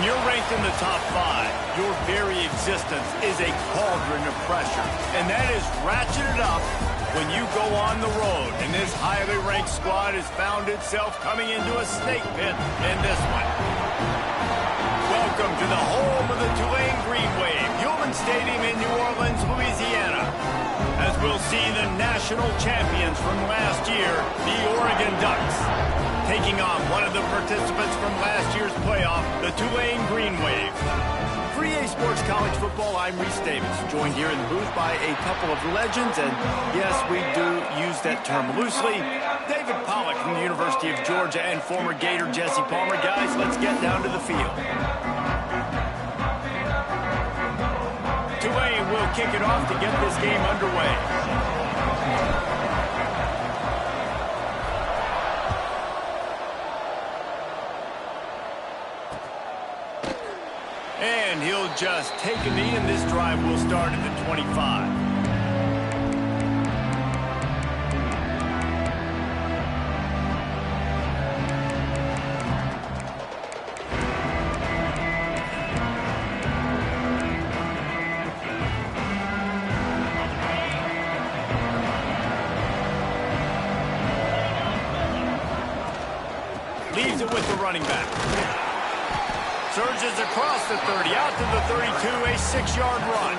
When you're ranked in the top 5, your very existence is a cauldron of pressure. And that is ratcheted up when you go on the road. And this highly ranked squad has found itself coming into a snake pit in this one. Welcome to the home of the Tulane Green Wave, Human Stadium in New Orleans, Louisiana. As we'll see the national champions from last year, the Oregon Ducks, taking on one of the participants from last year's playoff, the Tulane Green Wave. For EA Sports College Football, I'm Reese Davis, joined here in the booth by a couple of legends, and yes, we do use that term loosely. David Pollack from the University of Georgia and former Gator Jesse Palmer. Guys, let's get down to the field. Tulane will kick it off to get this game underway. And he'll just take a knee, and this drive will start at the 25. Leaves it with the running back. Surges across the 30, out to the 32, a 6-yard run.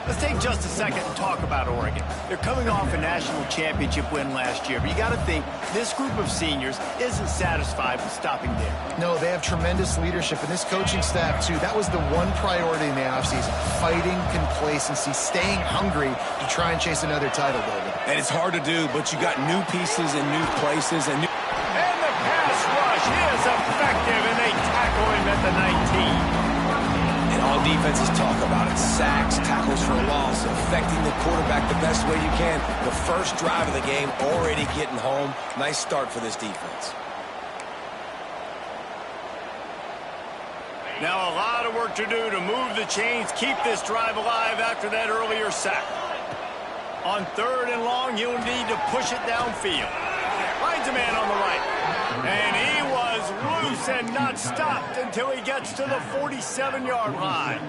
Let's take just a second and talk about Oregon. They're coming off a national championship win last year, but you got to think this group of seniors isn't satisfied with stopping there. No, they have tremendous leadership, and this coaching staff, too. That was the one priority in the offseason, fighting complacency, staying hungry to try and chase another title, David. And it's hard to do, but you got new pieces in new places and new... And the pass rush is effective, and they tackle him at the 19. And all defenses talk about it. Sacks, tackles for loss, affecting the quarterback the best way you can. The first drive of the game, already getting home. Nice start for this defense. Now a lot of work to do to move the chains, keep this drive alive after that earlier sack. On 3rd and long, you'll need to push it downfield. Finds a man on the right. And he was loose and not stopped until he gets to the 47-yard line.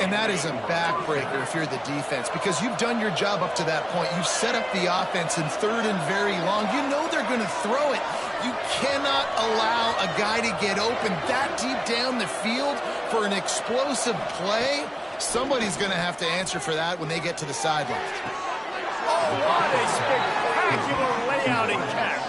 And that is a backbreaker if you're the defense, because you've done your job up to that point. You've set up the offense in 3rd and very long. You know they're going to throw it. You cannot allow a guy to get open that deep down the field for an explosive play. Somebody's going to have to answer for that when they get to the sideline. Oh, what a spectacular layout and catch.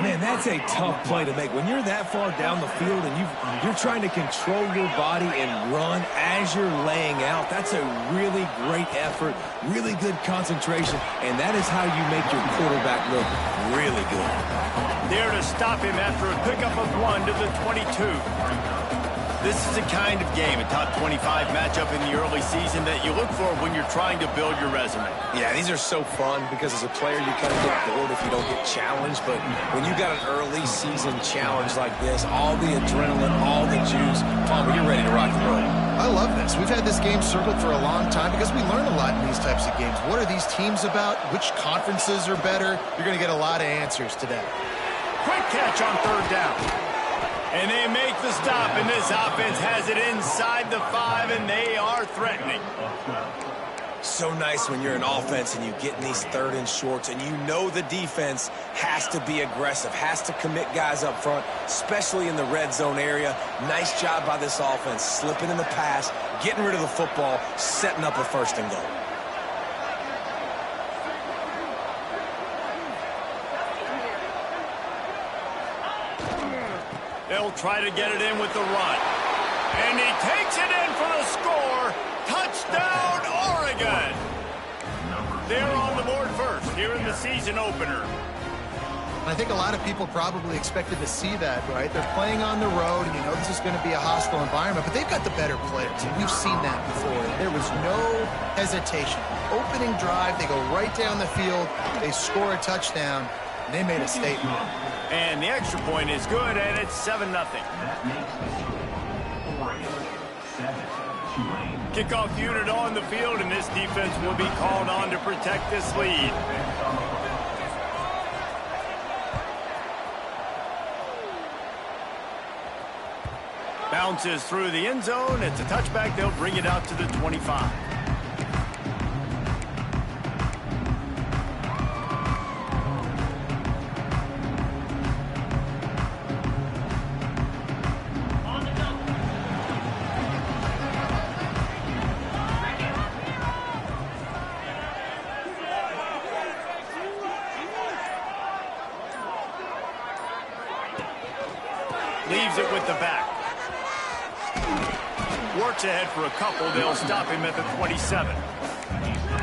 Man, that's a tough play to make. When you're that far down the field and you're trying to control your body and run as you're laying out, that's a really great effort, really good concentration, and that is how you make your quarterback look really good. There to stop him after a pickup of 1 to the 22. This is the kind of game, a top 25 matchup in the early season, that you look for when you're trying to build your resume. Yeah, these are so fun because as a player you kind of get bored if you don't get challenged, but when you got an early season challenge like this, all the adrenaline, all the juice, Palmer, you're ready to rock and roll. I love this. We've had this game circled for a long time because we learn a lot in these types of games. What are these teams about? Which conferences are better? You're going to get a lot of answers today. Quick catch on 3rd down. And they make the stop, and this offense has it inside the 5, and they are threatening. So nice when you're an offense and you get in these 3rd and shorts, and you know the defense has to be aggressive, has to commit guys up front, especially in the red zone area. Nice job by this offense, slipping in the pass, getting rid of the football, setting up a 1st and goal. They'll try to get it in with the run. And he takes it in for the score. Touchdown, Oregon. They're on the board first here in the season opener. I think a lot of people probably expected to see that, right? They're playing on the road, and you know this is going to be a hostile environment, but they've got the better players, and we've seen that before. There was no hesitation. Opening drive, they go right down the field, they score a touchdown, and they made a statement. And the extra point is good, and it's 7-0. Kickoff unit on the field, and this defense will be called on to protect this lead. Bounces through the end zone. It's a touchback. They'll bring it out to the 25. Leaves it with the back. Works ahead for a couple. They'll stop him at the 27.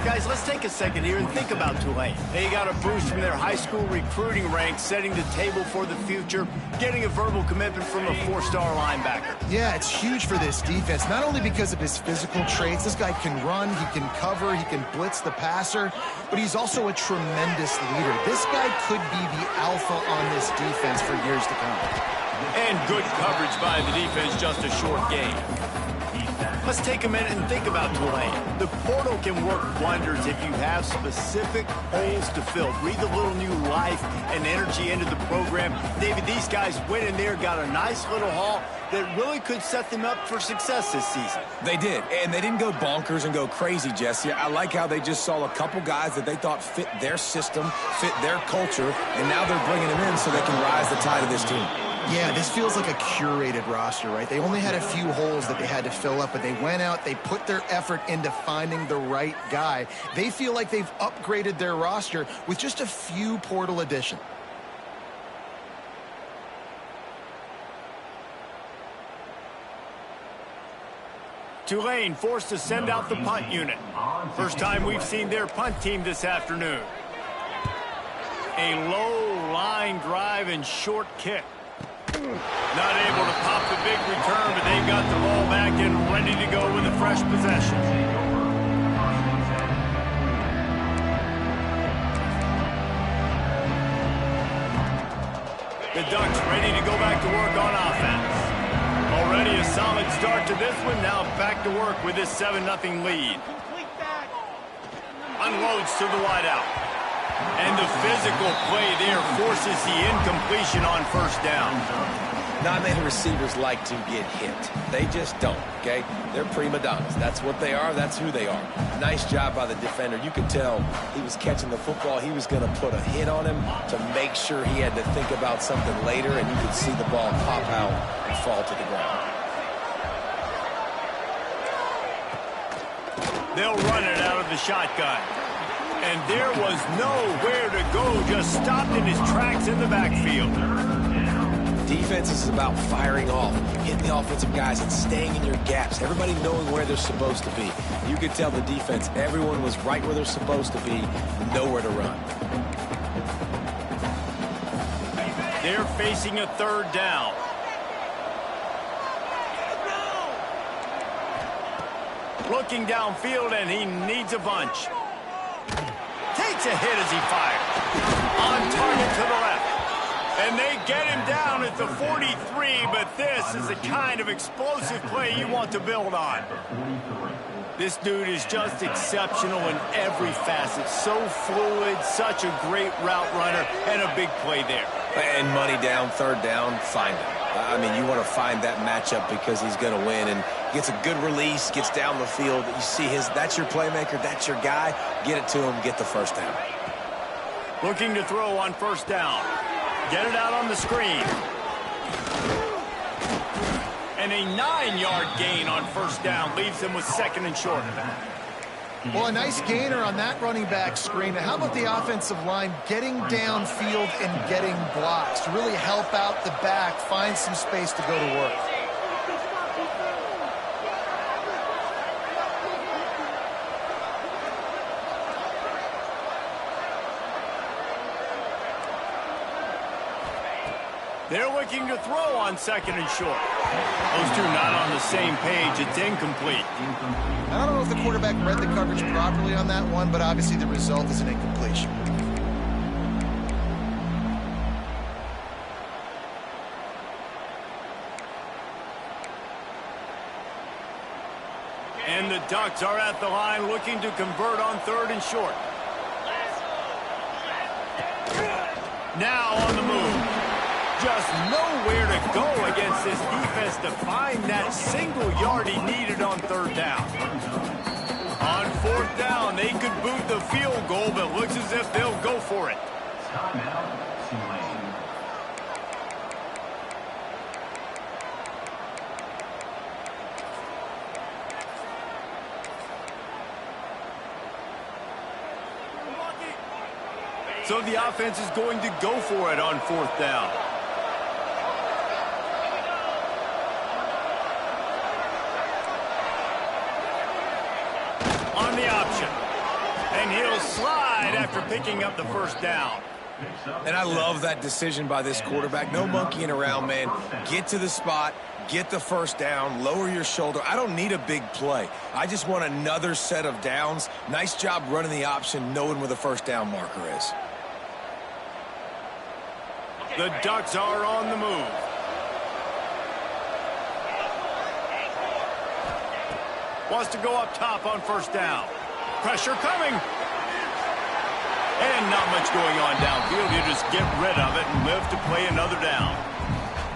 Guys, let's take a second here and think about Tulane. They got a boost from their high school recruiting ranks, setting the table for the future, getting a verbal commitment from a 4-star linebacker. Yeah, it's huge for this defense, not only because of his physical traits. This guy can run, he can cover, he can blitz the passer, but he's also a tremendous leader. This guy could be the alpha on this defense for years to come. And good coverage by the defense, just a short gain. Let's take a minute and think about Tulane. The portal can work wonders if you have specific holes to fill. Breathe a little new life and energy into the program. David, these guys went in there, got a nice little haul that really could set them up for success this season. They did, and they didn't go bonkers and go crazy, Jesse. I like how they just saw a couple guys that they thought fit their system, fit their culture, and now they're bringing them in so they can rise the tide of this team. Yeah, this feels like a curated roster, right? They only had a few holes that they had to fill up, but they went out, they put their effort into finding the right guy. They feel like they've upgraded their roster with just a few portal additions. Tulane forced to send out the punt unit. First time we've seen their punt team this afternoon. A low line drive and short kick. Not able to pop the big return, but they've got the ball back and ready to go with a fresh possession. The Ducks ready to go back to work on offense. Already a solid start to this one. Now back to work with this 7-0 lead. Unloads to the wideout. And the physical play there forces the incompletion on first down. Not many receivers like to get hit. They just don't, okay? They're prima donnas. That's what they are. That's who they are. Nice job by the defender. You could tell he was catching the football. He was going to put a hit on him to make sure he had to think about something later, and you could see the ball pop out and fall to the ground. They'll run it out of the shotgun. And there was nowhere to go, just stopped in his tracks in the backfield. Defense is about firing off, hitting the offensive guys and staying in your gaps, everybody knowing where they're supposed to be. You could tell the defense, everyone was right where they're supposed to be, nowhere to run. They're facing a third down. Looking downfield, and he needs a bunch. Takes a hit as he fires. On target to the left. And they get him down at the 43, but this is the kind of explosive play you want to build on. This dude is just exceptional in every facet. So fluid, such a great route runner, and a big play there. And money down, third down, find him. I mean, you want to find that matchup because he's going to win, and gets a good release, gets down the field. You see that's your playmaker, that's your guy. Get it to him, get the first down. Looking to throw on first down. Get it out on the screen. And a 9-yard gain on first down leaves them with second and short. Well, a nice gainer on that running back screen. How about the offensive line getting downfield and getting blocks to really help out the back, find some space to go to work? They're looking to throw on second and short. Those two not on the same page. It's incomplete. I don't know if the quarterback read the coverage properly on that one, but obviously the result is an incompletion. And the Ducks are at the line looking to convert on third and short. Now on the move. just nowhere to go against this defense to find that single yard he needed on third down. On fourth down, they could boot the field goal, but looks as if they'll go for it. Timeout, Tulane. So the offense is going to go for it on fourth down. On the option. And he'll slide after picking up the first down. And I love that decision by this quarterback. No monkeying around, man. Get to the spot, get the first down, lower your shoulder. I don't need a big play. I just want another set of downs. Nice job running the option, knowing where the first down marker is. The Ducks are on the move. Wants to go up top on first down. Pressure coming. And not much going on downfield. You just get rid of it and live to play another down.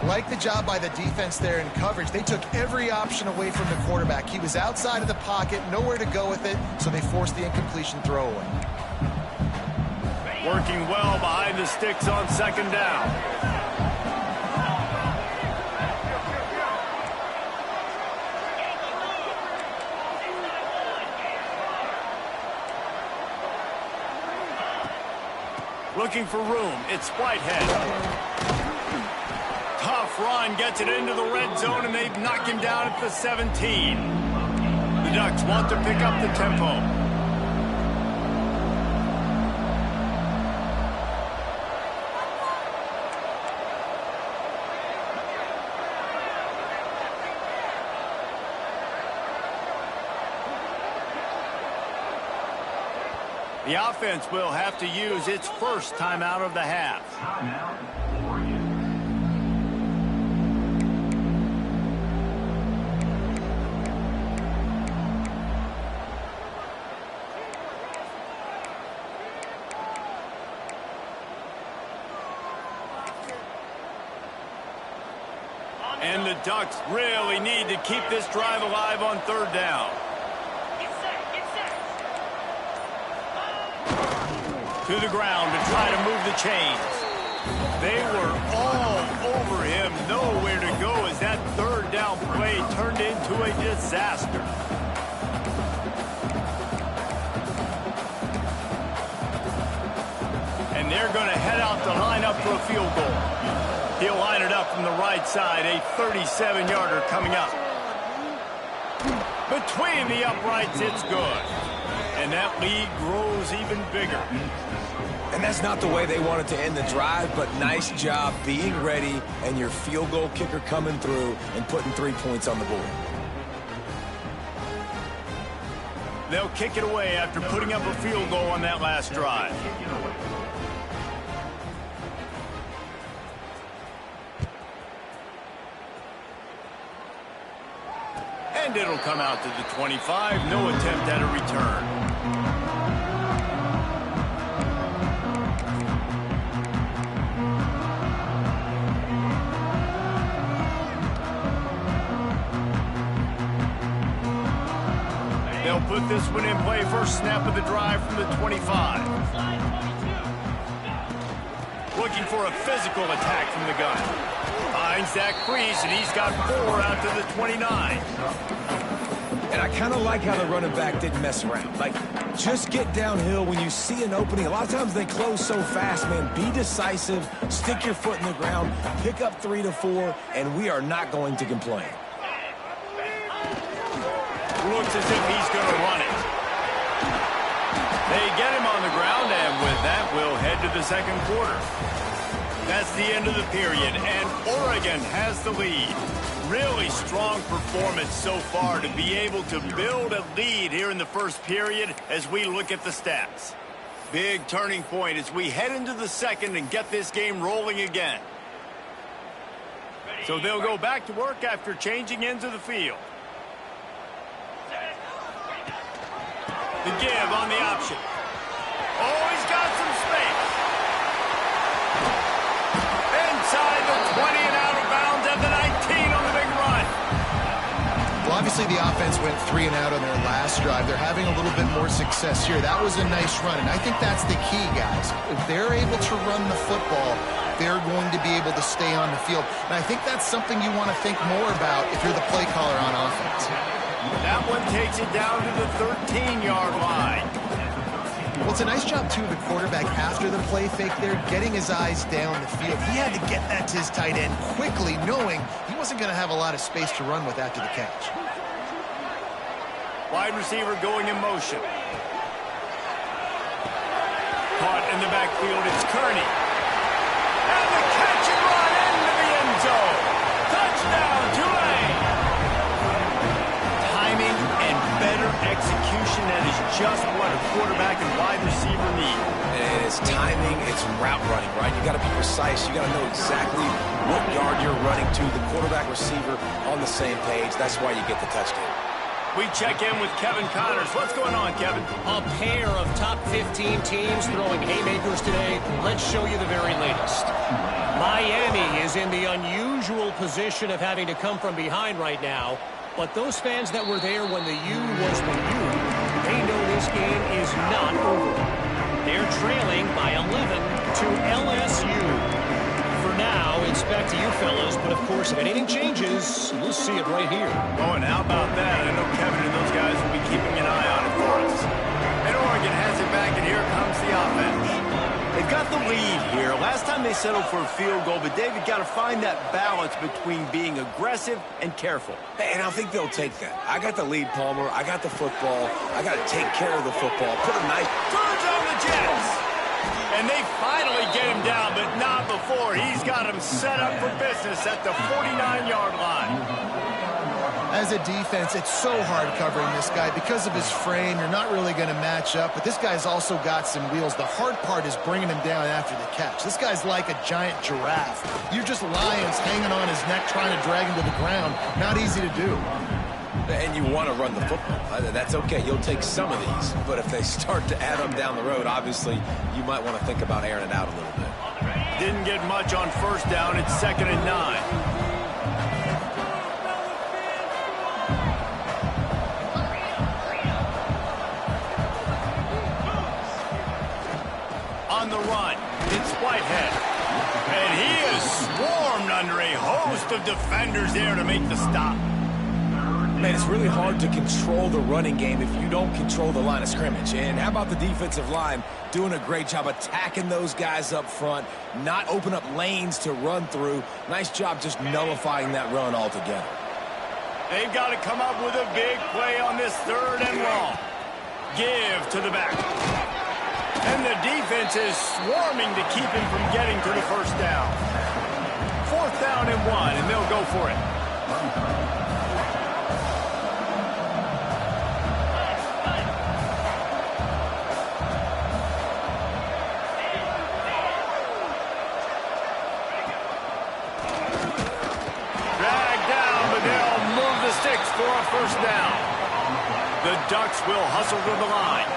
Like the job by the defense there in coverage. They took every option away from the quarterback. He was outside of the pocket, nowhere to go with it, so they forced the incompletion throwaway. Working well behind the sticks on second down. Looking for room. It's Whitehead. Tough run. Gets it into the red zone, and they knock him down at the 17. The Ducks want to pick up the tempo. The offense will have to use its first timeout of the half. Timeout, Oregon. And the Ducks really need to keep this drive alive on third down. To the ground to try to move the chains. They were all over him. Nowhere to go as that third down play turned into a disaster. And they're going to head out to line up for a field goal. He'll line it up from the right side. A 37-yarder coming up. Between the uprights, it's good. And that lead grows even bigger. And that's not the way they wanted to end the drive, but nice job being ready and your field goal kicker coming through and putting 3 points on the board. They'll kick it away after putting up a field goal on that last drive. And it'll come out to the 25. No attempt at a return. They'll put this one in play. First snap of the drive from the 25. Looking for a physical attack from the gun. Finds that crease, and he's got 4 out to the 29. And I kind of like how the running back didn't mess around. Like, just get downhill when you see an opening. A lot of times they close so fast, man. Be decisive, stick your foot in the ground, pick up 3 to 4, and we are not going to complain. Looks as if he's going to run it. They get him on the ground, and with that, we'll head to the second quarter. That's the end of the period, and Oregon has the lead. Really strong performance so far to be able to build a lead here in the first period as we look at the stats. Big turning point as we head into the second and get this game rolling again. So they'll go back to work after changing ends of the field. The give on the option. Oh, he's got some space. And inside the 20 and out of bounds at the 19 on the big run. Well, obviously the offense went 3 and out on their last drive. They're having a little bit more success here. That was a nice run, and I think that's the key, guys. If they're able to run the football, they're going to be able to stay on the field. And I think that's something you want to think more about if you're the play caller on offense. That one takes it down to the 13-yard line. Well, it's a nice job, too, of the quarterback after the play fake there, getting his eyes down the field. He had to get that to his tight end quickly, knowing he wasn't going to have a lot of space to run with after the catch. Wide receiver going in motion. Caught in the backfield, it's Kearney. And the catch and run into the end zone. Touchdown, Tulane. Timing and better execution, that is just what a quarterback and wide receiver need. And it's timing, it's route running, right? You got to be precise. You got to know exactly what yard you're running to. The quarterback receiver on the same page. That's why you get the touchdown. We check in with Kevin Connors. What's going on, Kevin? A pair of top 15 teams throwing haymakers today. Let's show you the very latest. Miami is in the unusual position of having to come from behind right now. But those fans that were there when the U was the U, they know this game is not over. They're trailing by 11 to LSU. For now, it's back to you fellas, but of course, if anything changes, we'll see it right here. Oh, and how about that? I know Kevin and those guys will be keeping an eye on it for us. And Oregon has it back, and here comes the offense. They've got the lead here. Last time they settled for a field goal, but David got to find that balance between being aggressive and careful. And I think they'll take that. I got the lead, Palmer. I got the football. I got to take care of the football. Put a knife. Turns on the Jets. And they finally get him down, but not before. He's got him set up for business at the 49-yard line. As a defense, it's so hard covering this guy. Because of his frame, you're not really going to match up. But this guy's also got some wheels. The hard part is bringing him down after the catch. This guy's like a giant giraffe. You're just lions hanging on his neck trying to drag him to the ground. Not easy to do. And you want to run the football. That's okay. You'll take some of these. But if they start to add them down the road, obviously, you might want to think about airing it out a little bit. Didn't get much on first down. It's 2nd and 9. On the run, it's Whitehead. And he is swarmed under a host of defenders there to make the stop. Man, it's really hard to control the running game if you don't control the line of scrimmage. And how about the defensive line doing a great job attacking those guys up front, not open up lanes to run through. Nice job just nullifying that run altogether. They've got to come up with a big play on this 3rd and long. Give to the back. And the defense is swarming to keep him from getting to the first down. 4th down and 1, and they'll go for it. For a first down. The Ducks will hustle to the line.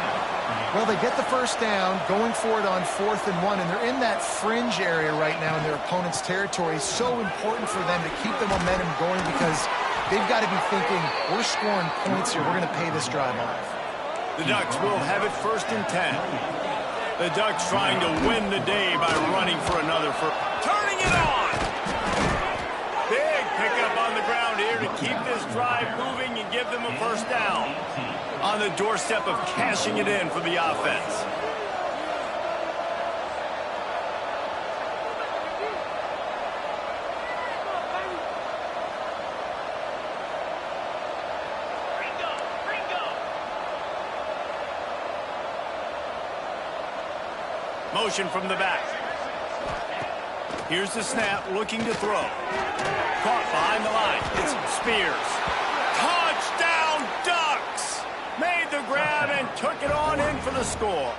Well, they get the first down, going for it on 4th and 1, and they're in that fringe area right now in their opponent's territory. So important for them to keep the momentum going because they've got to be thinking, we're scoring points here. We're going to pay this drive off. The Ducks will have it 1st and 10. The Ducks trying to win the day by running for another first. Turning it on! Big pickup on the ground here to keep this drive moving and give them a first down. On the doorstep of cashing it in for the offense. Motion from the back. Here's the snap, looking to throw. Caught behind the line. It's Spears. Touchdown, Ducks! Made the grab and took it on in for the score.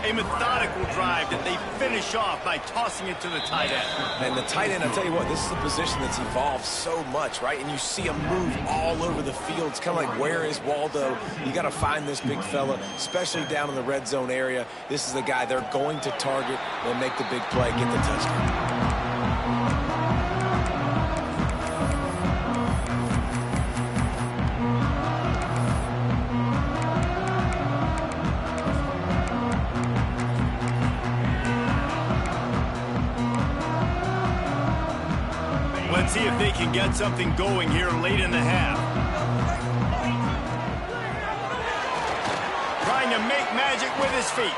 A methodical drive that they finish off by tossing it to the tight end. And the tight end, I'll tell you what, this is a position that's evolved so much, right? And you see him move all over the field. It's kind of like, where is Waldo? You got to find this big fella, especially down in the red zone area. This is the guy they're going to target and make the big play, get the touchdown. Let's see if they can get something going here late in the half. Trying to make magic with his feet.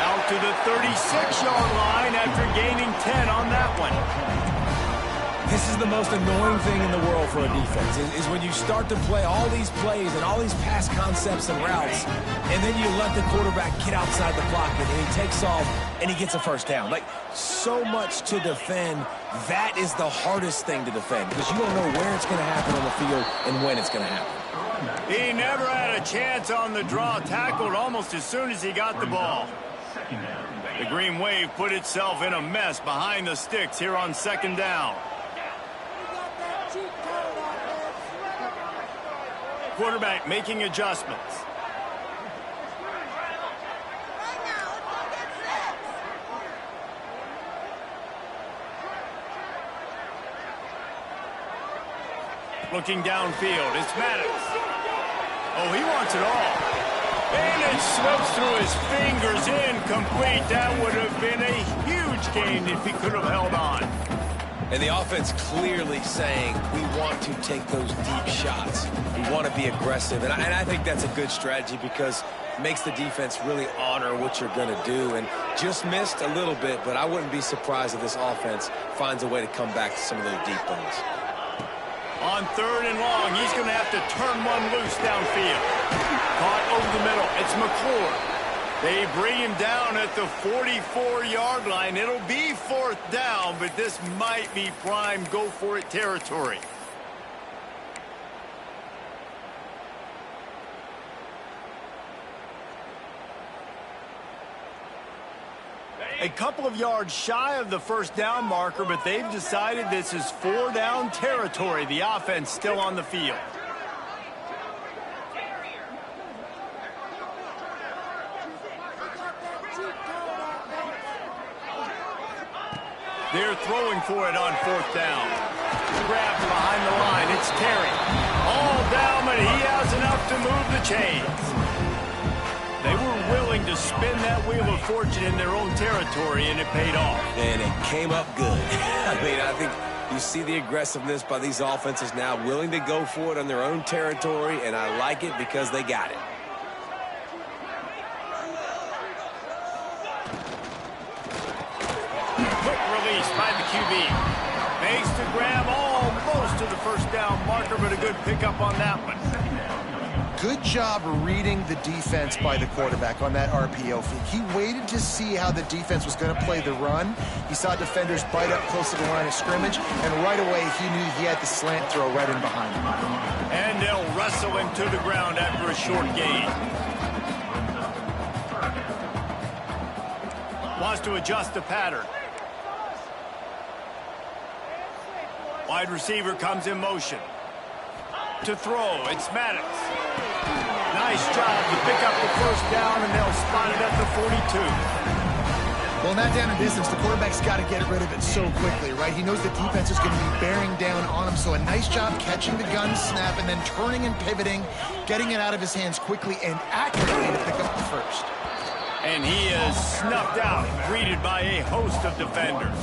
Out to the 36-yard line after gaining 10 on that one. This is the most annoying thing in the world for a defense, is when you start to play all these plays and all these pass concepts and routes, and then you let the quarterback get outside the pocket, and he takes off, and he gets a first down. Like, so much to defend. That is the hardest thing to defend, because you don't know where it's going to happen on the field and when it's going to happen. He never had a chance on the draw, tackled almost as soon as he got the ball. The Green Wave put itself in a mess behind the sticks here on second down. Quarterback making adjustments. Looking downfield, it's Maddox. Oh, he wants it all. And it slips through his fingers, incomplete. That would have been a huge gain if he could have held on. And the offense clearly saying, we want to take those deep shots. We want to be aggressive. And I think that's a good strategy, because it makes the defense really honor what you're going to do. And just missed a little bit, but I wouldn't be surprised if this offense finds a way to come back to some of those deep ones. On third and long, he's going to have to turn one loose downfield. Caught over the middle. It's McClure. They bring him down at the 44-yard line. It'll be fourth down, but this might be prime go-for-it territory. A couple of yards shy of the first down marker, but they've decided this is four-down territory. The offense still on the field. They're throwing for it on fourth down. Grab from behind the line. It's Terry. All down, but he has enough to move the chains. They were willing to spin that wheel of fortune in their own territory, and it paid off. And it came up good. I think you see the aggressiveness by these offenses now, willing to go for it on their own territory, and I like it because they got it. By the QB. Makes the grab almost to the first down marker, but a good pickup on that one. Good job reading the defense by the quarterback on that RPO feed. He waited to see how the defense was going to play the run. He saw defenders bite up close to the line of scrimmage, and right away he knew he had the slant throw right in behind him. And they'll wrestle him to the ground after a short gain. Wants to adjust the pattern. Wide receiver comes in motion. To throw, it's Maddox. Nice job to pick up the first down, and they'll spot it at the 42. Well, in that down and distance, the quarterback's got to get rid of it so quickly, right? He knows the defense is going to be bearing down on him, so a nice job catching the gun snap and then turning and pivoting, getting it out of his hands quickly and accurately to pick up the first. And he is snuffed out, greeted by a host of defenders.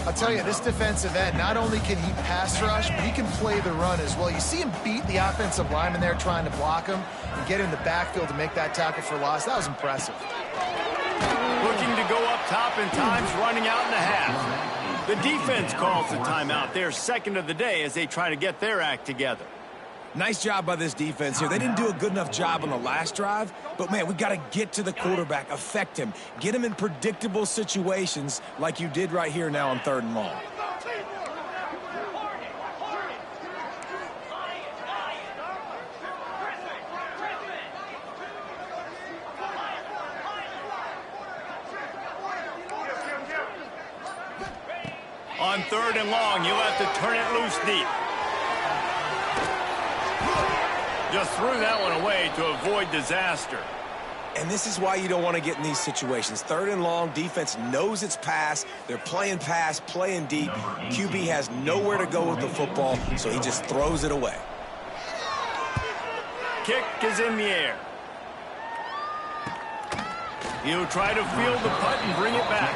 I'll tell you, this defensive end, not only can he pass rush, but he can play the run as well. You see him beat the offensive lineman there trying to block him and get in the backfield to make that tackle for loss. That was impressive. Looking to go up top, and time's running out in the half. The defense calls the timeout. They're second of the day as they try to get their act together. Nice job by this defense here. They didn't do a good enough job on the last drive, but, man, we got to get to the quarterback, affect him, get him in predictable situations like you did right here now on third and long. on 3rd and long. You'll have to turn it loose deep. Just threw that one away to avoid disaster. And this is why you don't want to get in these situations. 3rd and long, defense knows it's pass. They're playing pass, playing deep. QB has nowhere to go with the football, so he just throws it away. Kick is in the air. He'll try to field the punt and bring it back.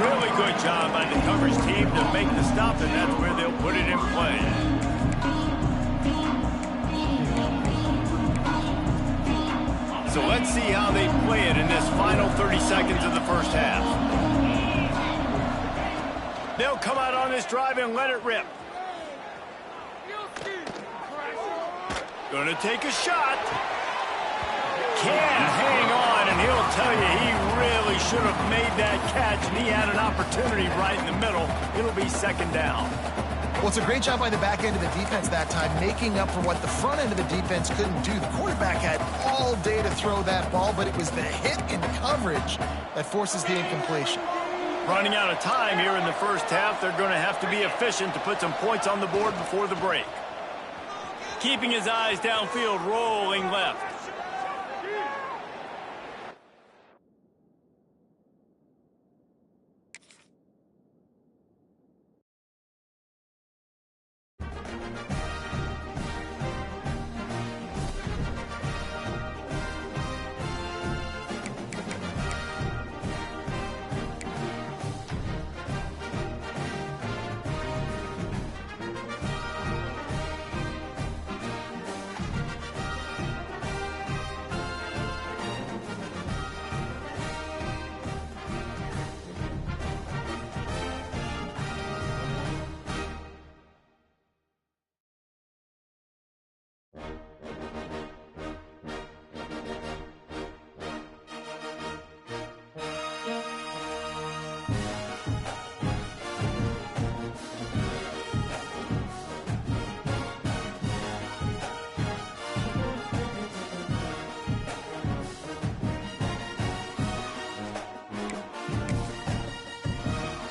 Really good job by the coverage team to make the stop, and that's where they'll put it in play. So let's see how they play it in this final 30 seconds of the first half. They'll come out on this drive and let it rip. Gonna take a shot. Can't hang on, and he'll tell you he really should have made that catch, and he had an opportunity right in the middle. It'll be 2nd down. Well, it's a great job by the back end of the defense that time, making up for what the front end of the defense couldn't do. The quarterback had all day to throw that ball, but it was the hit in coverage that forces the incompletion. Running out of time here in the first half, they're going to have to be efficient to put some points on the board before the break. Keeping his eyes downfield, rolling left.